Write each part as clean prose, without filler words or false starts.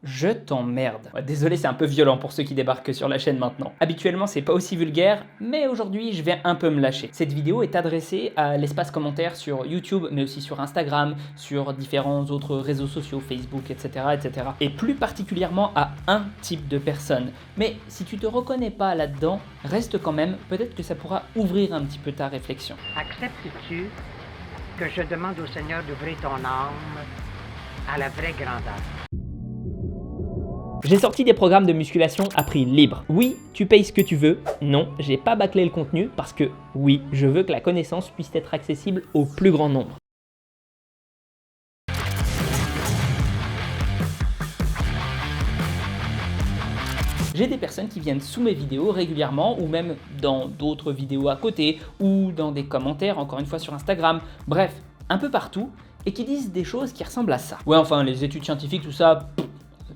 Je t'emmerde. Ouais, désolé, c'est un peu violent pour ceux qui débarquent sur la chaîne maintenant. Habituellement, c'est pas aussi vulgaire, mais aujourd'hui, je vais un peu me lâcher. Cette vidéo est adressée à l'espace commentaire sur YouTube, mais aussi sur Instagram, sur différents autres réseaux sociaux, Facebook, etc., etc. Et plus particulièrement à un type de personne. Mais si tu te reconnais pas là-dedans, reste quand même, peut-être que ça pourra ouvrir un petit peu ta réflexion. Acceptes-tu que je demande au Seigneur d'ouvrir ton âme à la vraie grandeur? J'ai sorti des programmes de musculation à prix libre. Oui, tu payes ce que tu veux. Non, j'ai pas bâclé le contenu parce que oui, je veux que la connaissance puisse être accessible au plus grand nombre. J'ai des personnes qui viennent sous mes vidéos régulièrement ou même dans d'autres vidéos à côté ou dans des commentaires, encore une fois sur Instagram, bref, un peu partout, et qui disent des choses qui ressemblent à ça. Ouais, enfin, les études scientifiques, tout ça,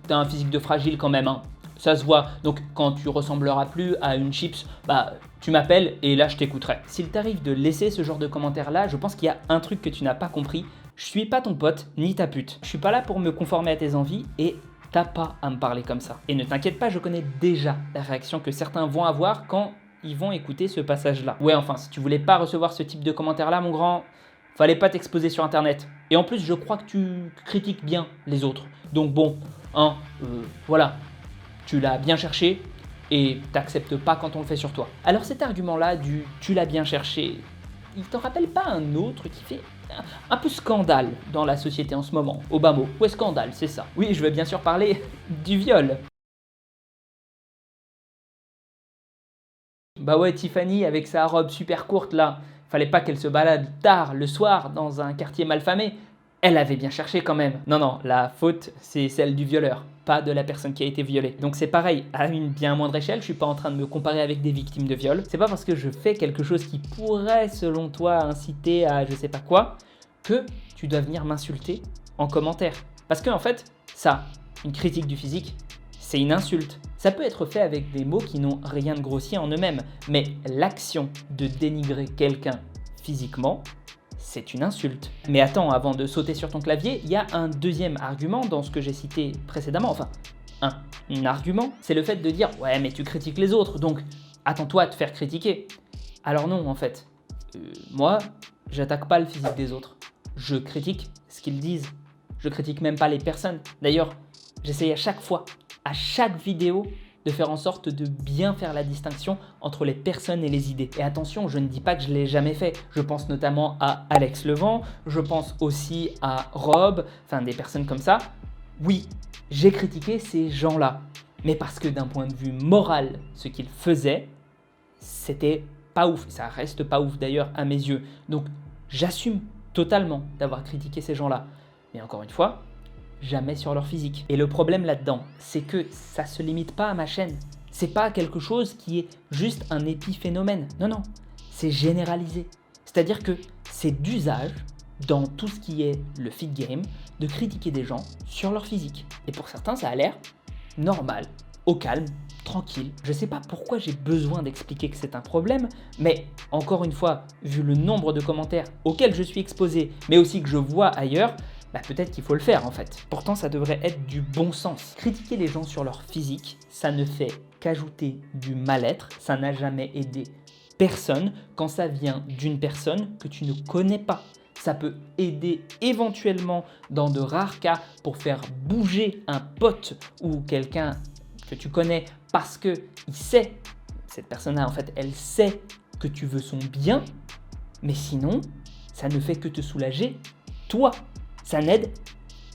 t'as un physique de fragile quand même, hein. Ça se voit. Donc quand tu ressembleras plus à une chips, bah tu m'appelles et là je t'écouterai. S'il t'arrive de laisser ce genre de commentaires là, je pense qu'il y a un truc que tu n'as pas compris. Je suis pas ton pote ni ta pute. Je suis pas là pour me conformer à tes envies et t'as pas à me parler comme ça. Et ne t'inquiète pas, je connais déjà la réaction que certains vont avoir quand ils vont écouter ce passage là. Ouais, enfin, si tu voulais pas recevoir ce type de commentaires là, mon grand, fallait pas t'exposer sur internet. Et en plus, je crois que tu critiques bien les autres. Donc bon, hein, voilà, tu l'as bien cherché et t'acceptes pas quand on le fait sur toi. Alors cet argument-là du « tu l'as bien cherché », il t'en rappelle pas un autre qui fait un peu scandale dans la société en ce moment, au bas mot. Ouais, scandale, c'est ça. Oui, je veux bien sûr parler du viol. Bah ouais, Tiffany avec sa robe super courte là, fallait pas qu'elle se balade tard le soir dans un quartier malfamé. Elle avait bien cherché quand même. Non, non, la faute, c'est celle du violeur, pas de la personne qui a été violée. Donc c'est pareil, à une bien moindre échelle, je suis pas en train de me comparer avec des victimes de viol. C'est pas parce que je fais quelque chose qui pourrait, selon toi, inciter à je sais pas quoi, que tu dois venir m'insulter en commentaire. Parce que en fait, ça, une critique du physique, c'est une insulte. Ça peut être fait avec des mots qui n'ont rien de grossier en eux-mêmes, mais l'action de dénigrer quelqu'un physiquement, c'est une insulte. Mais attends, avant de sauter sur ton clavier, il y a un deuxième argument dans ce que j'ai cité précédemment. Enfin, un argument, c'est le fait de dire « ouais, mais tu critiques les autres, donc attends-toi à te faire critiquer ». Alors non, en fait. Moi, j'attaque pas le physique des autres. Je critique ce qu'ils disent. Je critique même pas les personnes. D'ailleurs, j'essaye à chaque fois, à chaque vidéo, de faire en sorte de bien faire la distinction entre les personnes et les idées. Et attention, je ne dis pas que je ne l'ai jamais fait. Je pense notamment à Alex Levent, je pense aussi à Rob, enfin des personnes comme ça. Oui, j'ai critiqué ces gens-là, mais parce que d'un point de vue moral, ce qu'ils faisaient, c'était pas ouf. Ça reste pas ouf d'ailleurs à mes yeux. Donc j'assume totalement d'avoir critiqué ces gens-là. Mais encore une fois, jamais sur leur physique. Et le problème là-dedans, c'est que ça se limite pas à ma chaîne. C'est pas quelque chose qui est juste un épiphénomène. Non, non, c'est généralisé. C'est-à-dire que c'est d'usage dans tout ce qui est le fit game de critiquer des gens sur leur physique. Et pour certains, ça a l'air normal, au calme, tranquille. Je sais pas pourquoi j'ai besoin d'expliquer que c'est un problème, mais encore une fois, vu le nombre de commentaires auxquels je suis exposé, mais aussi que je vois ailleurs, bah peut-être qu'il faut le faire en fait. Pourtant, ça devrait être du bon sens. Critiquer les gens sur leur physique, ça ne fait qu'ajouter du mal-être, ça n'a jamais aidé personne quand ça vient d'une personne que tu ne connais pas. Ça peut aider éventuellement dans de rares cas pour faire bouger un pote ou quelqu'un que tu connais parce que il sait, cette personne-là en fait, elle sait que tu veux son bien, mais sinon, ça ne fait que te soulager, toi. Ça n'aide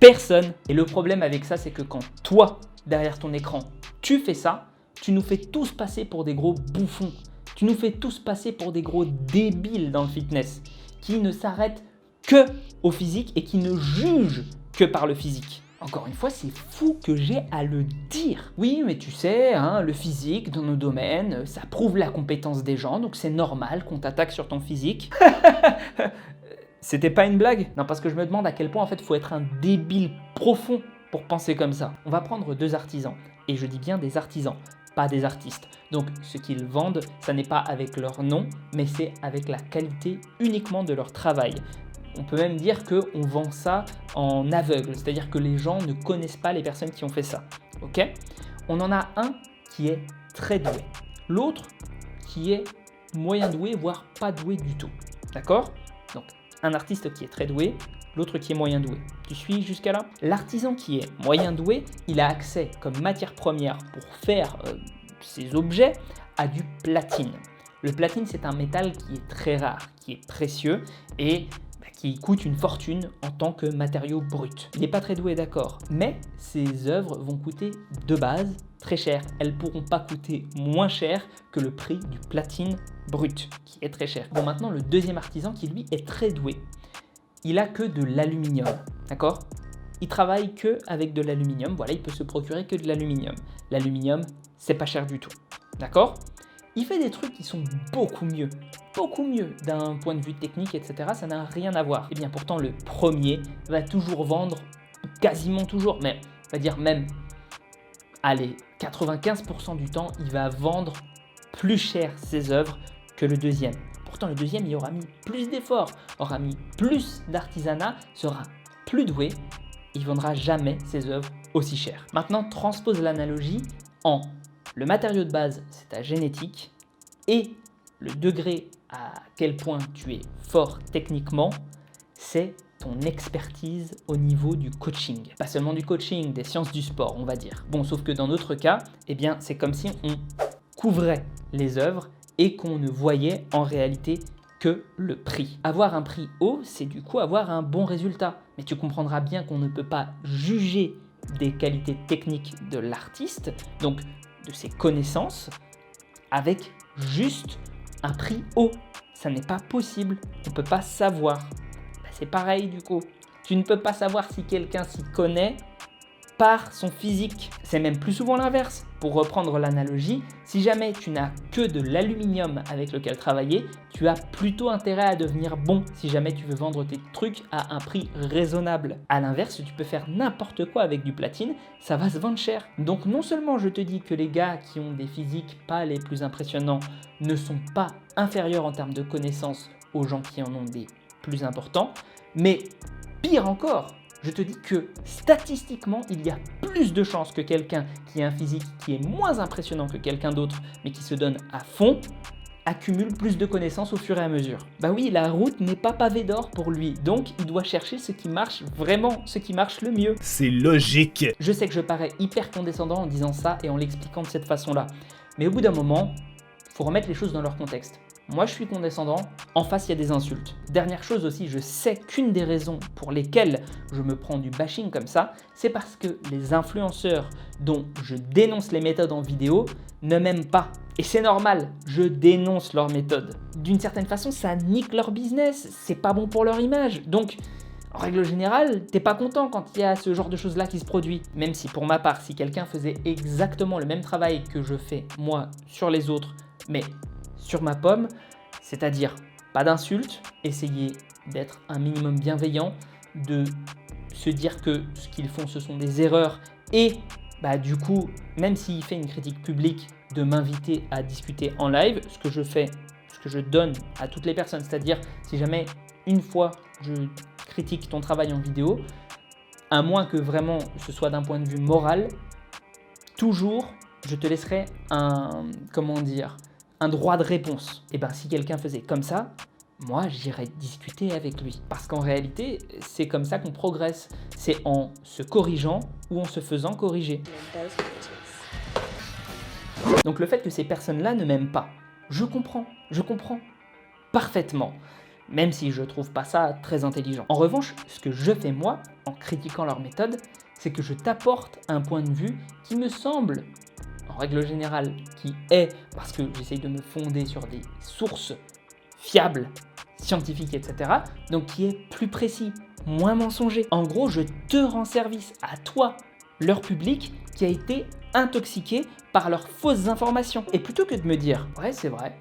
personne. Et le problème avec ça, c'est que quand toi, derrière ton écran, tu fais ça, tu nous fais tous passer pour des gros bouffons. Tu nous fais tous passer pour des gros débiles dans le fitness, qui ne s'arrêtent que au physique et qui ne jugent que par le physique. Encore une fois, c'est fou que j'ai à le dire. Oui, mais tu sais, hein, le physique dans nos domaines, ça prouve la compétence des gens, donc c'est normal qu'on t'attaque sur ton physique. C'était pas une blague? Non, parce que je me demande à quel point en fait il faut être un débile profond pour penser comme ça. On va prendre deux artisans, et je dis bien des artisans, pas des artistes. Donc ce qu'ils vendent, ça n'est pas avec leur nom, mais c'est avec la qualité uniquement de leur travail. On peut même dire qu'on vend ça en aveugle, c'est-à-dire que les gens ne connaissent pas les personnes qui ont fait ça. Ok ? On en a un qui est très doué, l'autre qui est moyen doué, voire pas doué du tout. D'accord ? Donc, un artiste qui est très doué, l'autre qui est moyen doué. Tu suis jusqu'à là ? L'artisan qui est moyen doué, il a accès comme matière première pour faire ses objets à du platine. Le platine, c'est un métal qui est très rare, qui est précieux et qui coûte une fortune en tant que matériau brut. Il n'est pas très doué, d'accord, mais ses œuvres vont coûter de base très cher. Elles ne pourront pas coûter moins cher que le prix du platine brut, qui est très cher. Bon, maintenant, le deuxième artisan qui, lui, est très doué. Il a que de l'aluminium, d'accord ? Il travaille que avec de l'aluminium, voilà, il peut se procurer que de l'aluminium. L'aluminium, c'est pas cher du tout, d'accord ? Il fait des trucs qui sont beaucoup mieux d'un point de vue technique, etc. Ça n'a rien à voir. Et bien pourtant, le premier va toujours vendre, quasiment toujours, mais on va dire même, allez, 95% du temps, il va vendre plus cher ses œuvres que le deuxième. Pourtant, le deuxième, il aura mis plus d'efforts, aura mis plus d'artisanat, sera plus doué, il ne vendra jamais ses œuvres aussi cher. Maintenant, transpose l'analogie en le matériau de base, c'est ta génétique, et le degré à quel point tu es fort techniquement, c'est ton expertise au niveau du coaching. Pas seulement du coaching, des sciences du sport, on va dire. Bon, sauf que dans notre cas, eh bien, c'est comme si on couvrait les œuvres et qu'on ne voyait en réalité que le prix. Avoir un prix haut, c'est du coup avoir un bon résultat. Mais tu comprendras bien qu'on ne peut pas juger des qualités techniques de l'artiste, donc de ses connaissances, avec juste un prix haut. Ça n'est pas possible, on ne peut pas savoir. C'est pareil du coup. Tu ne peux pas savoir si quelqu'un s'y connaît par son physique. C'est même plus souvent l'inverse. Pour reprendre l'analogie, si jamais tu n'as que de l'aluminium avec lequel travailler, tu as plutôt intérêt à devenir bon si jamais tu veux vendre tes trucs à un prix raisonnable. A l'inverse, tu peux faire n'importe quoi avec du platine, ça va se vendre cher. Donc non seulement je te dis que les gars qui ont des physiques pas les plus impressionnants ne sont pas inférieurs en termes de connaissances aux gens qui en ont des plus importants, mais pire encore, je te dis que statistiquement, il y a plus de chances que quelqu'un qui a un physique qui est moins impressionnant que quelqu'un d'autre, mais qui se donne à fond, accumule plus de connaissances au fur et à mesure. Bah oui, la route n'est pas pavée d'or pour lui, donc il doit chercher ce qui marche vraiment, ce qui marche le mieux. C'est logique. Je sais que je parais hyper condescendant en disant ça et en l'expliquant de cette façon-là, mais au bout d'un moment, il faut remettre les choses dans leur contexte. Moi, je suis condescendant, en face, il y a des insultes. Dernière chose aussi, je sais qu'une des raisons pour lesquelles je me prends du bashing comme ça, c'est parce que les influenceurs dont je dénonce les méthodes en vidéo ne m'aiment pas. Et c'est normal, je dénonce leurs méthodes. D'une certaine façon, ça nique leur business, c'est pas bon pour leur image. Donc, en règle générale, t'es pas content quand il y a ce genre de choses-là qui se produit. Même si pour ma part, si quelqu'un faisait exactement le même travail que je fais moi sur les autres, mais sur ma pomme, c'est-à-dire pas d'insultes, essayer d'être un minimum bienveillant, de se dire que ce qu'ils font ce sont des erreurs et du coup, même s'il fait une critique publique, de m'inviter à discuter en live, ce que je fais, ce que je donne à toutes les personnes, c'est-à-dire si jamais une fois je critique ton travail en vidéo, à moins que vraiment ce soit d'un point de vue moral, toujours je te laisserai un droit de réponse. Et si quelqu'un faisait comme ça, moi j'irais discuter avec lui. Parce qu'en réalité, c'est comme ça qu'on progresse. C'est en se corrigeant ou en se faisant corriger. Donc le fait que ces personnes-là ne m'aiment pas, je comprends parfaitement. Même si je trouve pas ça très intelligent. En revanche, ce que je fais moi, en critiquant leur méthode, c'est que je t'apporte un point de vue qui me semble, en règle générale, qui est, parce que j'essaye de me fonder sur des sources fiables, scientifiques, etc., donc qui est plus précis, moins mensonger. En gros, je te rends service à toi, leur public, qui a été intoxiqué par leurs fausses informations. Et plutôt que de me dire « Ouais, c'est vrai,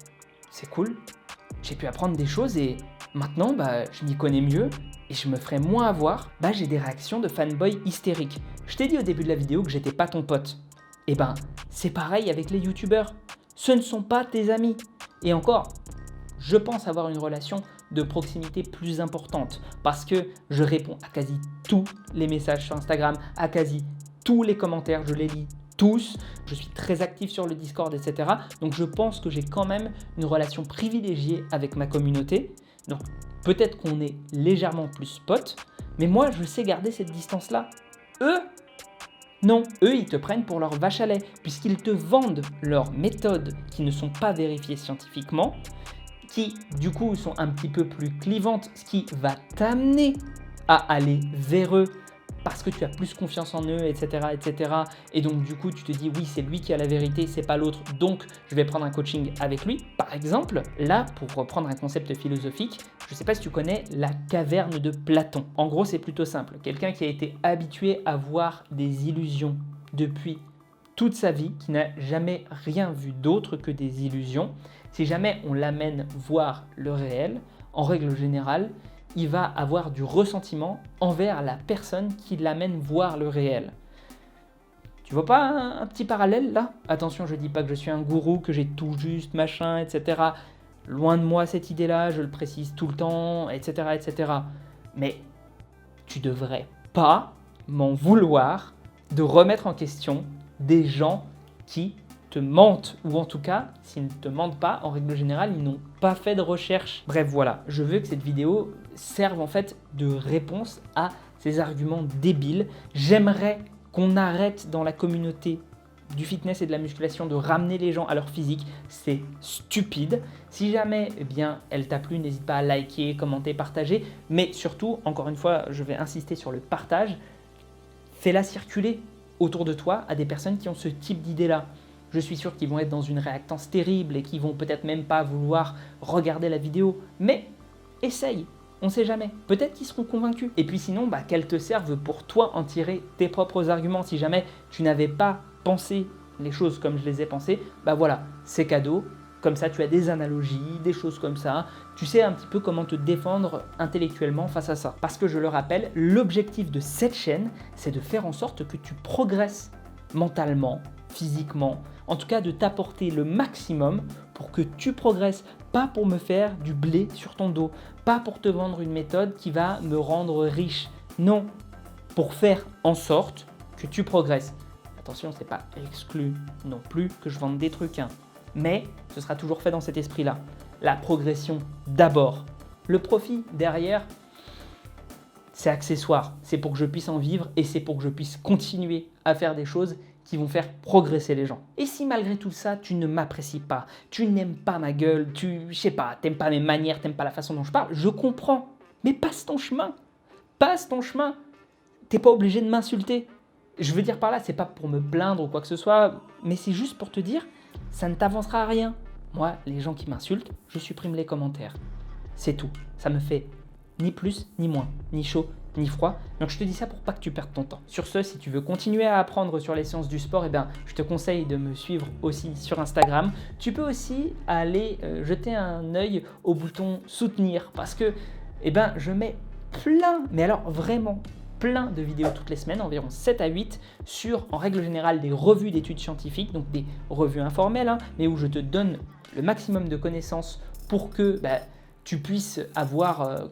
c'est cool, j'ai pu apprendre des choses et maintenant, je m'y connais mieux et je me ferai moins avoir », j'ai des réactions de fanboy hystériques. Je t'ai dit au début de la vidéo que j'étais pas ton pote. Et c'est pareil avec les youtubeurs. Ce ne sont pas tes amis. Et encore, je pense avoir une relation de proximité plus importante parce que je réponds à quasi tous les messages sur Instagram, à quasi tous les commentaires, je les lis tous. Je suis très actif sur le Discord, etc. Donc je pense que j'ai quand même une relation privilégiée avec ma communauté. Donc peut-être qu'on est légèrement plus potes, mais moi je sais garder cette distance-là. Eux, non, eux ils te prennent pour leur vache à lait puisqu'ils te vendent leurs méthodes qui ne sont pas vérifiées scientifiquement, qui du coup sont un petit peu plus clivantes, ce qui va t'amener à aller vers eux parce que tu as plus confiance en eux, etc., etc. Et donc du coup, tu te dis oui, c'est lui qui a la vérité, c'est pas l'autre, donc je vais prendre un coaching avec lui. Par exemple, là, pour reprendre un concept philosophique, je ne sais pas si tu connais la caverne de Platon. En gros, c'est plutôt simple. Quelqu'un qui a été habitué à voir des illusions depuis toute sa vie, qui n'a jamais rien vu d'autre que des illusions, si jamais on l'amène voir le réel, en règle générale, il va avoir du ressentiment envers la personne qui l'amène voir le réel. Tu vois pas un petit parallèle là? Attention, je dis pas que je suis un gourou, que j'ai tout juste, machin, etc. Loin de moi cette idée-là, je le précise tout le temps, etc., etc. Mais tu devrais pas m'en vouloir de remettre en question des gens qui te mentent, ou en tout cas, s'ils ne te mentent pas, en règle générale, ils n'ont pas fait de recherche. Bref, voilà, je veux que cette vidéo serve en fait de réponse à ces arguments débiles. J'aimerais qu'on arrête dans la communauté du fitness et de la musculation de ramener les gens à leur physique, c'est stupide. Si jamais eh bien, elle t'a plu, n'hésite pas à liker, commenter, partager, mais surtout, encore une fois, je vais insister sur le partage, fais-la circuler autour de toi à des personnes qui ont ce type d'idée-là. Je suis sûr qu'ils vont être dans une réactance terrible et qu'ils vont peut-être même pas vouloir regarder la vidéo. Mais essaye, on ne sait jamais. Peut-être qu'ils seront convaincus. Et puis sinon, qu'elles te servent pour toi en tirer tes propres arguments. Si jamais tu n'avais pas pensé les choses comme je les ai pensées, voilà, c'est cadeau. Comme ça, tu as des analogies, des choses comme ça. Tu sais un petit peu comment te défendre intellectuellement face à ça. Parce que je le rappelle, l'objectif de cette chaîne, c'est de faire en sorte que tu progresses mentalement, physiquement, en tout cas de t'apporter le maximum pour que tu progresses, pas pour me faire du blé sur ton dos, pas pour te vendre une méthode qui va me rendre riche, non, pour faire en sorte que tu progresses. Attention, c'est pas exclu non plus que je vende des trucs, hein. Mais ce sera toujours fait dans cet esprit-là. La progression d'abord, le profit derrière, c'est accessoire, c'est pour que je puisse en vivre et c'est pour que je puisse continuer à faire des choses qui vont faire progresser les gens. Et si malgré tout ça, tu ne m'apprécies pas, tu n'aimes pas ma gueule, je sais pas, t'aimes pas mes manières, t'aimes pas la façon dont je parle, je comprends. Mais passe ton chemin. Passe ton chemin. T'es pas obligé de m'insulter. Je veux dire par là, c'est pas pour me plaindre ou quoi que ce soit, mais c'est juste pour te dire, ça ne t'avancera à rien. Moi, les gens qui m'insultent, je supprime les commentaires. C'est tout. Ça me fait ni plus, ni moins, ni chaud, ni froid. Donc je te dis ça pour pas que tu perdes ton temps. Sur ce, si tu veux continuer à apprendre sur les sciences du sport, je te conseille de me suivre aussi sur Instagram. Tu peux aussi aller jeter un œil au bouton soutenir parce que je mets plein, mais alors vraiment plein de vidéos toutes les semaines, environ 7 à 8, sur en règle générale des revues d'études scientifiques, donc des revues informelles, mais où je te donne le maximum de connaissances pour que tu puisses avoir,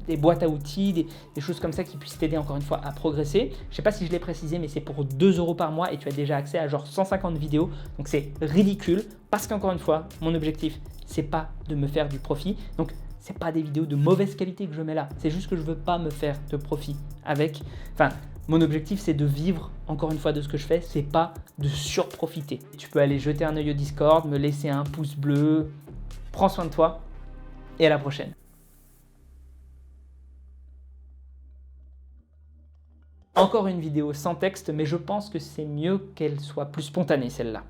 des boîtes à outils, des choses comme ça qui puissent t'aider encore une fois à progresser. Je ne sais pas si je l'ai précisé, mais c'est pour 2 € par mois et tu as déjà accès à genre 150 vidéos. Donc c'est ridicule parce qu'encore une fois, mon objectif, c'est pas de me faire du profit. Donc c'est pas des vidéos de mauvaise qualité que je mets là. C'est juste que je veux pas me faire de profit avec. Mon objectif, c'est de vivre encore une fois de ce que je fais. C'est pas de surprofiter. Tu peux aller jeter un œil au Discord, me laisser un pouce bleu. Prends soin de toi et à la prochaine. Encore une vidéo sans texte, mais je pense que c'est mieux qu'elle soit plus spontanée celle-là.